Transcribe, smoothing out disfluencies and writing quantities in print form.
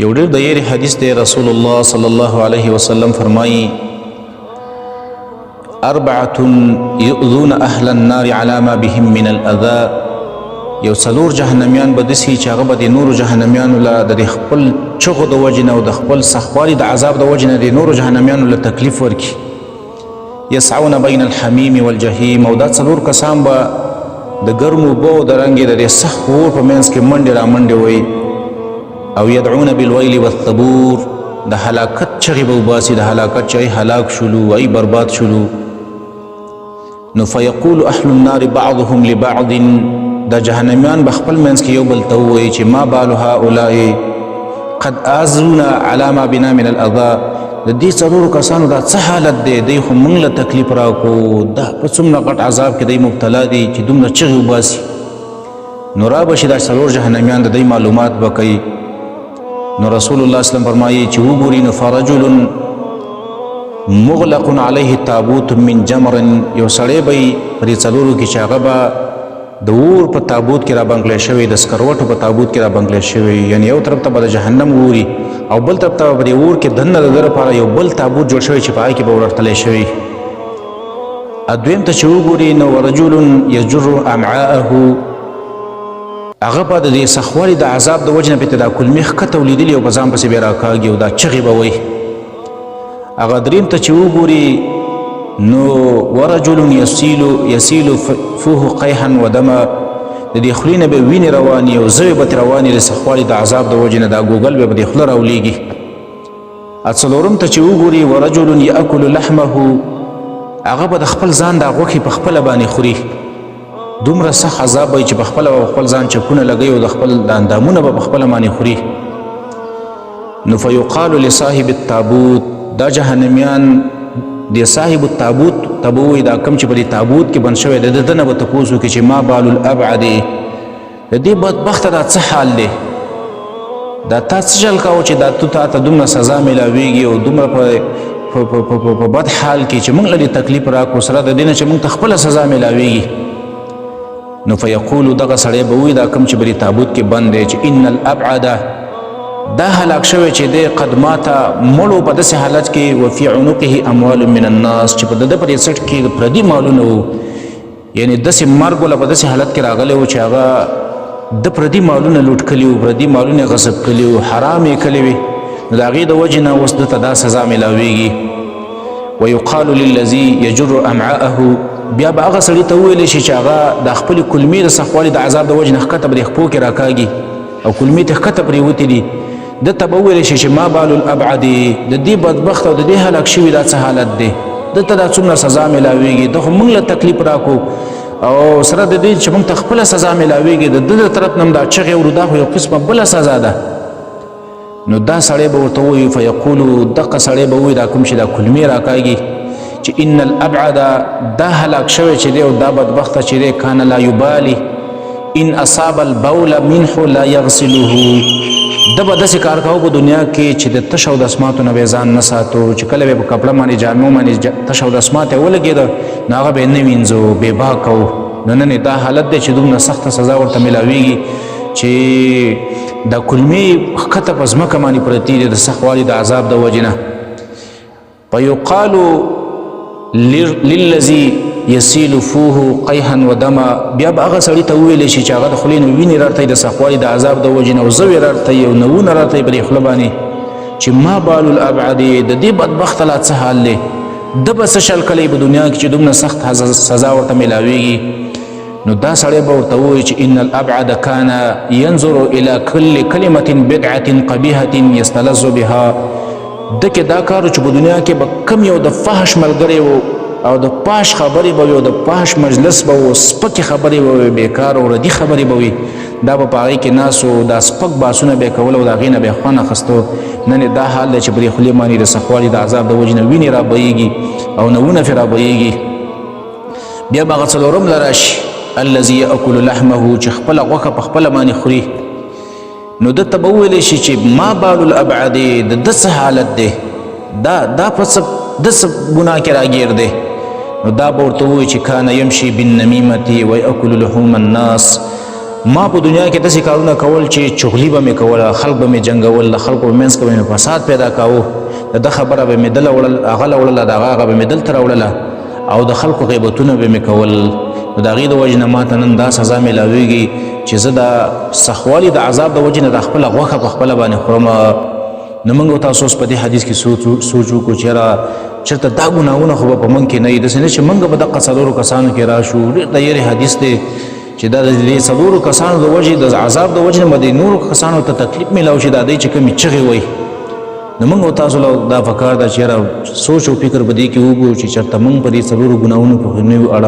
یو ډېر د یېرې حدیث دی. رسول الله صلی الله علیه وسلم فرمایي اربعة یؤذون اهل النار على ما بهم من الاذى. یو څلور جهنمیان به داسې چې هغه به د نورو جهنمیانو له د خپل چغو د وجې نه او د خپل سختوالي د عذاب د وجې نه د نورو جهنمیانو له تکلیف ورکړي. یسعون بین الحمیم والجحیم. او دا څلور کسان به د ګرمو اوبو او د رنګې د دې سخت اور په منځ کې منډې را منډې وایي. او یدعون بالویل والثبور. د هلاکت چغې به وباسي، د هلاکت چې ای هلاک شولو، ای برباد شولو. نو فیقول اهل النار بعضهم لبعض. د جهنمیان به خپل منځ کې یو بل ته ووایي چې ما بال هؤلاء قد آذونا على ما بنا من الاذى. د دې څلورو کسانو دا څه حالت دی؟ دی خو موږ له تکلیف راکړو، دا په څومره غټ عذاب کې دی مبتلا دي چې دومره چغې وباسي. نو را به شي دا څلور جهنمیان د دوی معلومات به کوي. نو رسول الله اسلام فرمایي چې وګوري نو فرجل مغلق علیه تابوت من جمر. یو سړی به یې په دې څلورو کې چې هغه به د اور په تابوت کې را بنګلی شوی، د سکروټو په تابوت کې را بنګلی شوی. یعنې یو طرف ته به د جهنم ګوري او بل طرف ته به په دې اور کې دننه د ده لپاره یو بل تابوت جوړ شوی چې په هغې کې به ورتلی شوی. دویم ته چې وګوري نو ورجل یجر امعاءه. هغه به د دې سختوالي د عذاب د وجې نه پرې ته دا کلمې ښکته ولیدلي او په ځان پسې به یې راکاږي او دا چغې به وایي. هغه دریم ته چې وګوري نو ورجل یسیل فوه قیحا و دما. د دې خولې نه به وینې روانې او زوی به ترې روانې د سختوالي د عذاب د وجې نه دا ګوګل به په دې خوله راولېږي. څلورم ته چې وګوري ورجل یاکل لحمه. هغه به د خپل ځان دا غوښې په خپله باندې خوري. دومره سخت عذاب به چې په خپله به خپل ځان چپونه لګوي او د خپل اندامونه به په خپله باندې خوري. نو فیقال لصاحب التابوت. دا جهنمیان د صاحب التابوت ته به ووایي دا کوم چې په دې تابوت کې بند شوی د ده نه به تپوس وکړي چې ما بال الابعد. د دې بدبخته دا څه حال دی؟ دا تا څه چل کوو چې دا تو تا ته دومره سزا میلاویږي او دومره په بد حال کې چې موږ له دې تکلیف راکړو سره د دې نه چې موږ ته خپله سزا میلاویږي. نو فیقولو دغه سړی به وایي دا کوم چې په دې تابوت کې بند دی چې ان الابعد دا هلاک شوی چې دی قد ماته مړو په داسې حالت کې وفي عنقه اموال من الناس چې په د ده په دې سټ کې د پردي مالونه وو. یعنې داسې مرګ وله په داسې حالت کې راغلی وو چې هغه د پردي مالونه لوټ کړي وو، پردي مالونه غصب کړي وو، حرام یې کړي وي. نو د هغې د وجې نه اوس ده ته دا سزا میلاویږي. ویقال للذي یجر امعاءه. بیا به هغه سړي ته وویلی شي چې هغه د خپلې کلمې د سختوالي د عذاب د وجې نه ښکته په دې خپو کې راکاږي او کلمې ته ښکته پرېوتې دي. ده ته به وویلی شي چې ما بال الابعد. د دې بدبخت او د دې هلاک شوي دا څه حالت دی؟ ده ته دا څومره سزا میلاویږي؟ ده خو موږ له تکلیف راکړو او سره د دې چې موږ ته خپله سزا میلاویږي د ده د طرف نه هم دا چغې اورو. دا خو یو قسمه بله سزا ده. نو دا سړی به ورته ووایي فیقولو دغه سړی به ووایي دا کوم چې دا کلمې راکاږي چې ان الابعد دا هلاک شوی چې دی او دا بدبخته چې دی کان لا یبالي ان اصاب البول منه لا یغسله. ده به داسې کار کوو په دنیا کې چې د تش او د اسماتو نه به ځان نه ساتو. چې کله به په کپړه باندې جامو باندې تش او د اسمات یې ولګېده نو هغه به یې نه وینځو، بې باکه وو. نو نن دا حالت دی چې دومره سخته سزا ورته میلاویږي چې دا کلمې ښکته په ځمکه باندې پرتې دي د سختوالي د عذاب د وجې نه. فیقال للذي یسیل فوه قیحا و دما. بیا به هغه سړي ته وویلی شي چې هغه د خولې نه وینې رارتئ د سختوالي د عذاب د وجې نه او زوی رارتئ او نوونه رارتئ په دې خوله باندې چې ما بال الابعد. د دې بدبخته لا څه حال دی؟ ده به څه شل کلی په دنیا کې چې دومره سخت سزا ورته میلاویږي. نو دا سړی به ورته ووایي چې ان الابعد کان ینظر الى کل کلمة بدعة قبیحة یستلذ بها. ده کې دا کار چې په دنیا کې به کم یو د فحش ملګری و او د پاش خبرې به وي او د پاش مجلس به و، سپکې خبرې به وي، بېکار او ردي خبرې به وي. دا به په هغې کې ناست و، دا سپک باسونه به یې کول او د هغې نه به یې خوند اخیستو. نن دا حال دی چې په دې خولې باندې د سختوالي د عذاب د وجې نه وینې را بهیږي او نوونه پرې را بهیږي. بیا به هغه څلورم له راشي الذي یاکل لحمه چې خپله غوښه په خپله باندې خوري. نو ده ته به وویلی شي چې ما بال الابعد. د ده څه حالت دی؟ دا په څه د څه ګناه کې راګیر دی؟ نو دا به ورته ووایي چې کان یمشي بالنمیمة ویأکل لحوم الناس. ما په دنیا کې داسې کارونه کول چې چغلي به مې کوله، خلک به مې جنګول، د خلکو په منځ کې به مې فساد پیدا کاوه، د ده خبره به مې دله وړل، هغه له وړله، د هغه به مې دلته راوړله او د خلکو غیبتونه به مې کول. نو د هغې د وجې نه ماته نن دا سزا میلاویږي چې زه د سخوالي د عذاب د وجې نه د خپله غوښه په خپله باندې خورم. نو موږ تاسو اوس په دې حدیث کې سوچ وکړو چې یاره چېرته دا ګناهونه خو به په موږ کې نه وي، داسې نه چې موږ به دغه څلورو کسانو کې راشو. ډېر د یېرې حدیث دی چې دا د دې څلورو کسانو د وجې د عذاب د وجې نه به د نورو کسانو ته تکلیف میلاو شي، دا دی چې کومې چغې وایي. نو موږ تاسو له دا پکار ده چې یاره سوچ او فکر به دې کې وکړو چې چېرته موږ په دې څلورو ګناهونو کې نه یو اړه